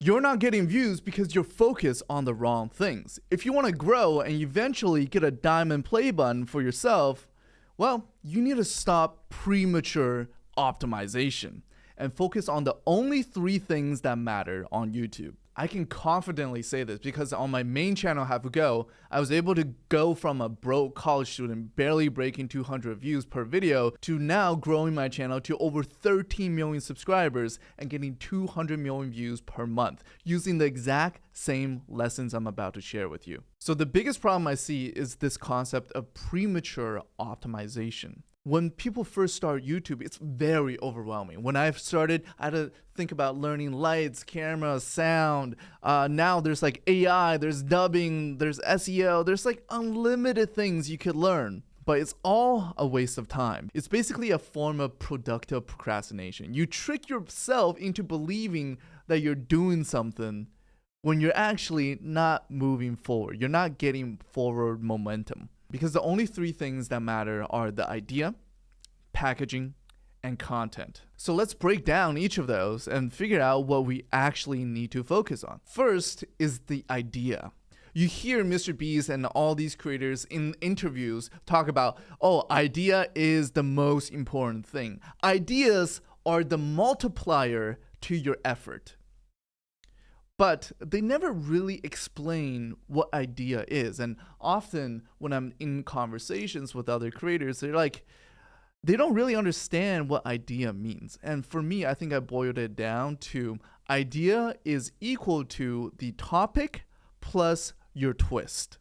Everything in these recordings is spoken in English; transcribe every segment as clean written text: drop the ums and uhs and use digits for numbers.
You're not getting views because you're focused on the wrong things. If you want to grow and eventually get a diamond play button for yourself, well, you need to stop premature optimization and focus on the only 3 things that matter on YouTube. I can confidently say this because on my main channel, Have a Go, I was able to go from a broke college student barely breaking 200 views per video to now growing my channel to over 13 million subscribers and getting 200 million views per month using the exact same lessons I'm about to share with you. So the biggest problem I see is this concept of premature optimization. When people first start YouTube, it's very overwhelming. When I started, I had to think about learning lights, camera, sound. Now there's like AI, there's dubbing, there's SEO, there's like unlimited things you could learn. But it's all a waste of time. It's basically a form of productive procrastination. You trick yourself into believing that you're doing something when you're actually not moving forward. You're not getting forward momentum. Because the only 3 things that matter are the idea, packaging, and content. So let's break down each of those and figure out what we actually need to focus on. First is the idea. You hear Mr. Beast and all these creators in interviews talk about, oh, idea is the most important thing. Ideas are the multiplier to your effort. But they never really explain what idea is. And often when I'm in conversations with other creators, they don't really understand what idea means. And for me, I think I boiled it down to idea is equal to the topic plus your twist.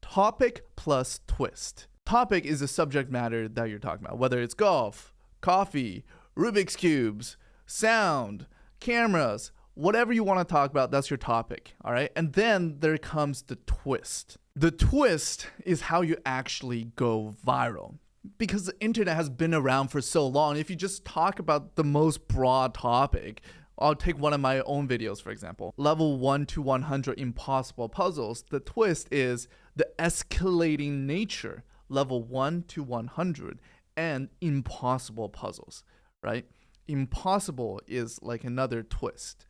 Topic plus twist. Topic is the subject matter that you're talking about, whether it's golf, coffee, Rubik's Cubes, sound, cameras, whatever you want to talk about, that's your topic, all right? And then there comes the twist. The twist is how you actually go viral. Because the internet has been around for so long, if you just talk about the most broad topic, I'll take one of my own videos, for example. Level 1 to 100 impossible puzzles. The twist is the escalating nature, level 1 to 100, and impossible puzzles, right? Impossible is like another twist.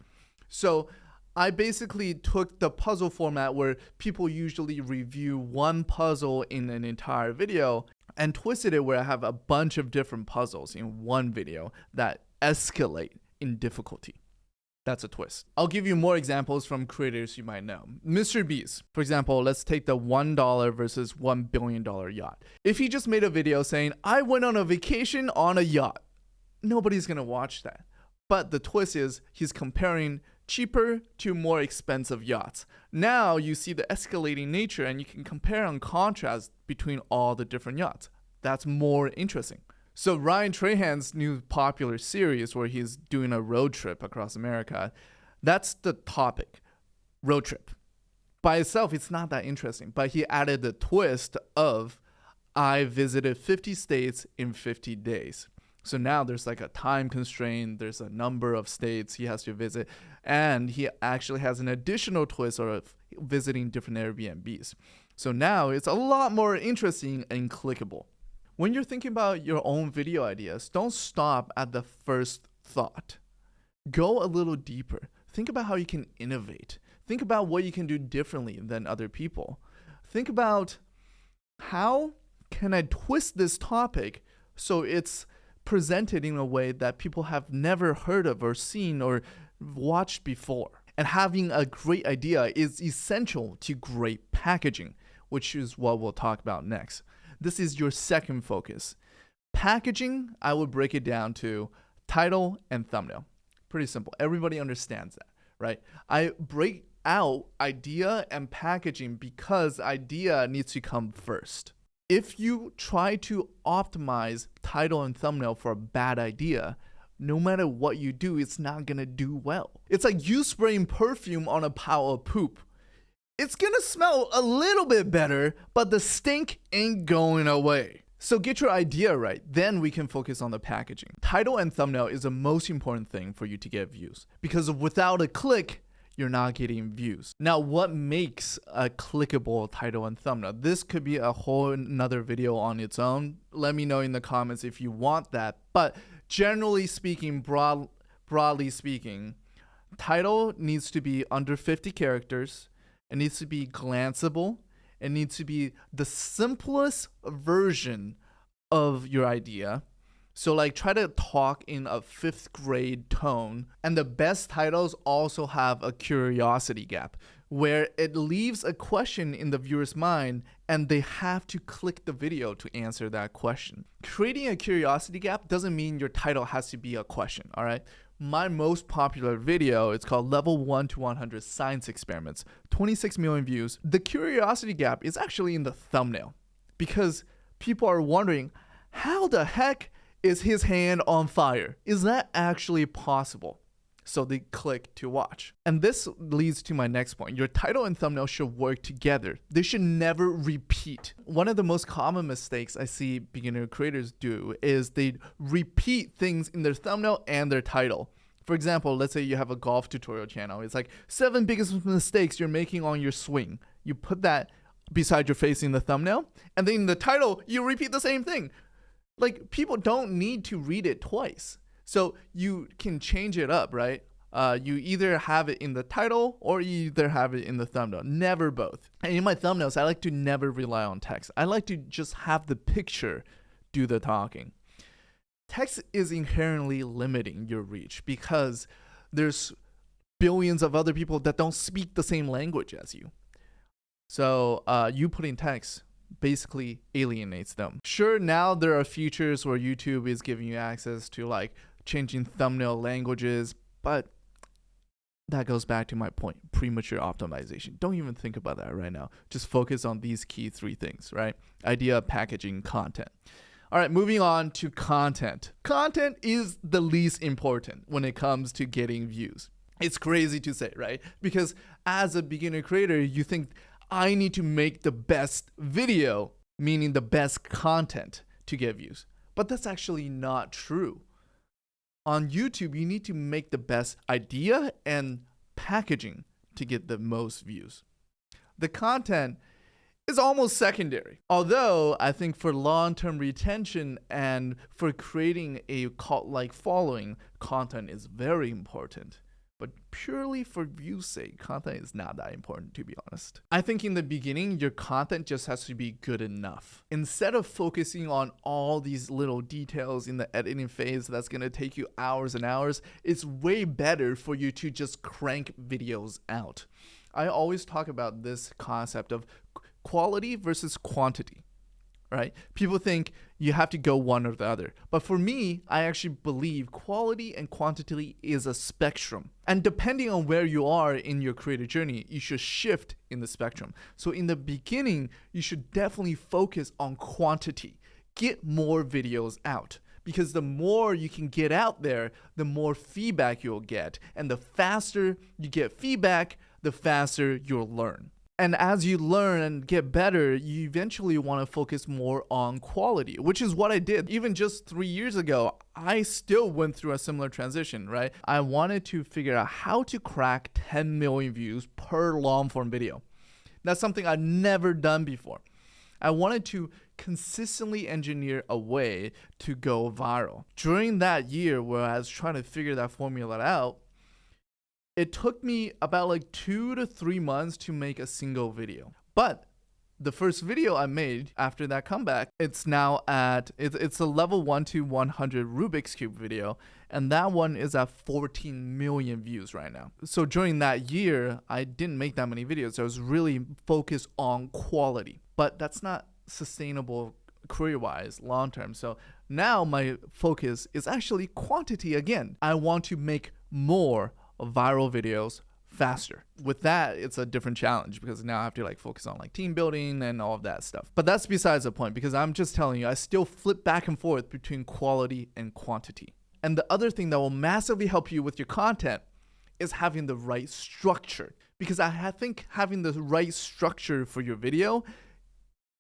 So I basically took the puzzle format where people usually review one puzzle in an entire video and twisted it where I have a bunch of different puzzles in one video that escalate in difficulty. That's a twist. I'll give you more examples from creators you might know. Mr. Beast, for example, let's take the $1 versus $1 billion yacht. If he just made a video saying, I went on a vacation on a yacht, nobody's gonna watch that. But the twist is he's comparing cheaper to more expensive yachts. Now you see the escalating nature and you can compare and contrast between all the different yachts. That's more interesting. So Ryan Trahan's new popular series where he's doing a road trip across America, that's the topic, road trip. By itself, it's not that interesting, but he added the twist of I visited 50 states in 50 days. So now there's like a time constraint, there's a number of states he has to visit, and he actually has an additional twist of visiting different Airbnbs. So now it's a lot more interesting and clickable. When you're thinking about your own video ideas, don't stop at the first thought. Go a little deeper. Think about how you can innovate. Think about what you can do differently than other people. Think about how can I twist this topic so it's presented in a way that people have never heard of or seen or watched before. And having a great idea is essential to great packaging, which is what we'll talk about next. This is your second focus. Packaging, I would break it down to title and thumbnail. Pretty simple. Everybody understands that, right? I break out idea and packaging because idea needs to come first. If you try to optimize title and thumbnail for a bad idea, no matter what you do, it's not gonna do well. It's like you spraying perfume on a pile of poop. It's gonna smell a little bit better, but the stink ain't going away. So get your idea right, then we can focus on the packaging. Title and thumbnail is the most important thing for you to get views, because without a click, you're not getting views. Now, what makes a clickable title and thumbnail? This could be a whole another video on its own. Let me know in the comments if you want that. But generally speaking, broadly speaking, Title needs to be under 50 characters. It needs to be glanceable. It needs to be the simplest version of your idea. So like try to talk in a 5th grade tone. And the best titles also have a curiosity gap where it leaves a question in the viewer's mind and they have to click the video to answer that question. Creating a curiosity gap doesn't mean your title has to be a question, all right? My most popular video, it's called Level 1 to 100 Science Experiments, 26 million views. The curiosity gap is actually in the thumbnail because people are wondering, how the heck is his hand on fire? Is that actually possible? So they click to watch. And this leads to my next point. Your title and thumbnail should work together. They should never repeat. One of the most common mistakes I see beginner creators do is they repeat things in their thumbnail and their title. For example, let's say you have a golf tutorial channel. It's like 7 biggest mistakes you're making on your swing. You put that beside your face in the thumbnail, and then in the title, you repeat the same thing. Like, people don't need to read it twice. So you can change it up, right? You either have it in the title or you either have it in the thumbnail. Never both. And in my thumbnails, I like to never rely on text. I like to just have the picture do the talking. Text is inherently limiting your reach because there's billions of other people that don't speak the same language as you. So you putting text basically alienates them. Sure, now there are features where YouTube is giving you access to like changing thumbnail languages, but that goes back to my point, premature optimization. Don't even think about that right now. Just focus on these key 3 things, right? Idea, packaging, content. All right, moving on to content. Content is the least important when it comes to getting views. It's crazy to say, right? Because as a beginner creator, you think, I need to make the best video, meaning the best content to get views. But that's actually not true. On YouTube, you need to make the best idea and packaging to get the most views. The content is almost secondary. Although I think for long-term retention and for creating a cult-like following, content is very important. But purely for view's sake, content is not that important, to be honest. I think in the beginning, your content just has to be good enough. Instead of focusing on all these little details in the editing phase that's gonna take you hours and hours, it's way better for you to just crank videos out. I always talk about this concept of quality versus quantity. Right? People think you have to go one or the other. But for me, I actually believe quality and quantity is a spectrum. And depending on where you are in your creative journey, you should shift in the spectrum. So in the beginning, you should definitely focus on quantity. Get more videos out. Because the more you can get out there, the more feedback you'll get. And the faster you get feedback, the faster you'll learn. And as you learn and get better, you eventually want to focus more on quality, which is what I did. Even just 3 years ago, I still went through a similar transition, right? I wanted to figure out how to crack 10 million views per long form video. That's something I've never done before. I wanted to consistently engineer a way to go viral. During that year where I was trying to figure that formula out, it took me about like 2 to 3 months to make a single video. But the first video I made after that comeback, it's now at, it's a level 1 to 100 Rubik's Cube video. And that one is at 14 million views right now. So during that year, I didn't make that many videos. I was really focused on quality. But that's not sustainable career-wise long-term. So now my focus is actually quantity again. I want to make more viral videos faster. With that, it's a different challenge because now I have to like focus on like team building and all of that stuff. But that's besides the point because I'm just telling you, I still flip back and forth between quality and quantity. And the other thing that will massively help you with your content is having the right structure. Because I think having the right structure for your video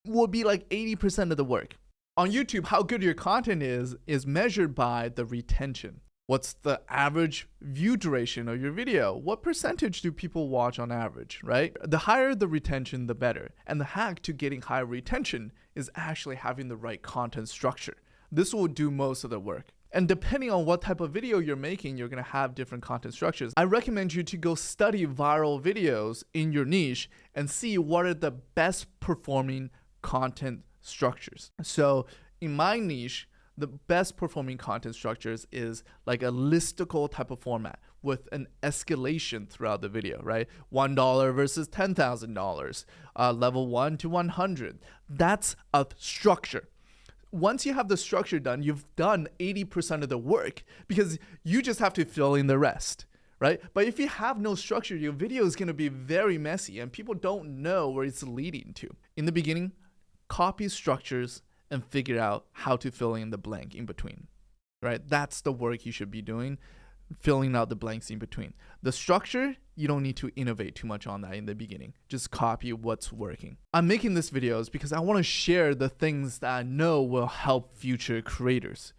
will be like 80% of the work. On YouTube, how good your content is measured by the retention. What's the average view duration of your video? What percentage do people watch on average, right? The higher the retention, the better. And the hack to getting higher retention is actually having the right content structure. This will do most of the work. And depending on what type of video you're making, you're going to have different content structures. I recommend you to go study viral videos in your niche and see what are the best performing content structures. So in my niche, the best performing content structures is like a listicle type of format with an escalation throughout the video, right? $1 versus $10,000, level 1 to 100. That's a structure. Once you have the structure done, you've done 80% of the work because you just have to fill in the rest, right? But if you have no structure, your video is going to be very messy and people don't know where it's leading to. In the beginning, copy structures and figure out how to fill in the blank in between, right? That's the work you should be doing, filling out the blanks in between. The structure, you don't need to innovate too much on that in the beginning. Just copy what's working. I'm making this videos because I want to share the things that I know will help future creators,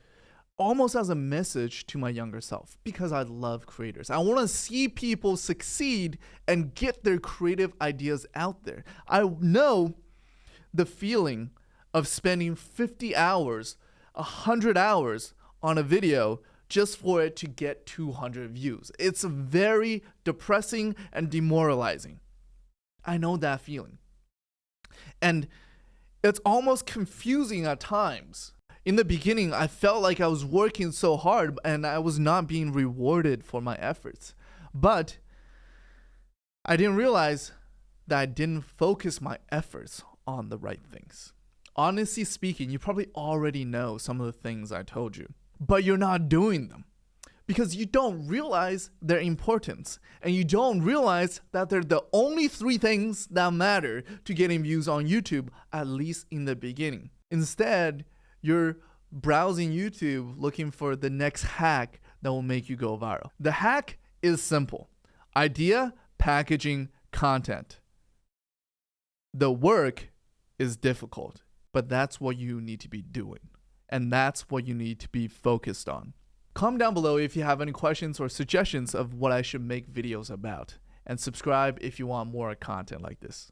almost as a message to my younger self, because I love creators. I want to see people succeed and get their creative ideas out there. I know the feeling of spending 50 hours, 100 hours on a video just for it to get 200 views. It's very depressing and demoralizing. I know that feeling. And it's almost confusing at times. In the beginning, I felt like I was working so hard and I was not being rewarded for my efforts. But I didn't realize that I didn't focus my efforts on the right things. Honestly speaking, you probably already know some of the things I told you, but you're not doing them because you don't realize their importance and you don't realize that they're the only 3 things that matter to getting views on YouTube, at least in the beginning. Instead, you're browsing YouTube looking for the next hack that will make you go viral. The hack is simple: idea, packaging, content. The work is difficult, but that's what you need to be doing. And that's what you need to be focused on. Comment down below if you have any questions or suggestions of what I should make videos about. And subscribe if you want more content like this.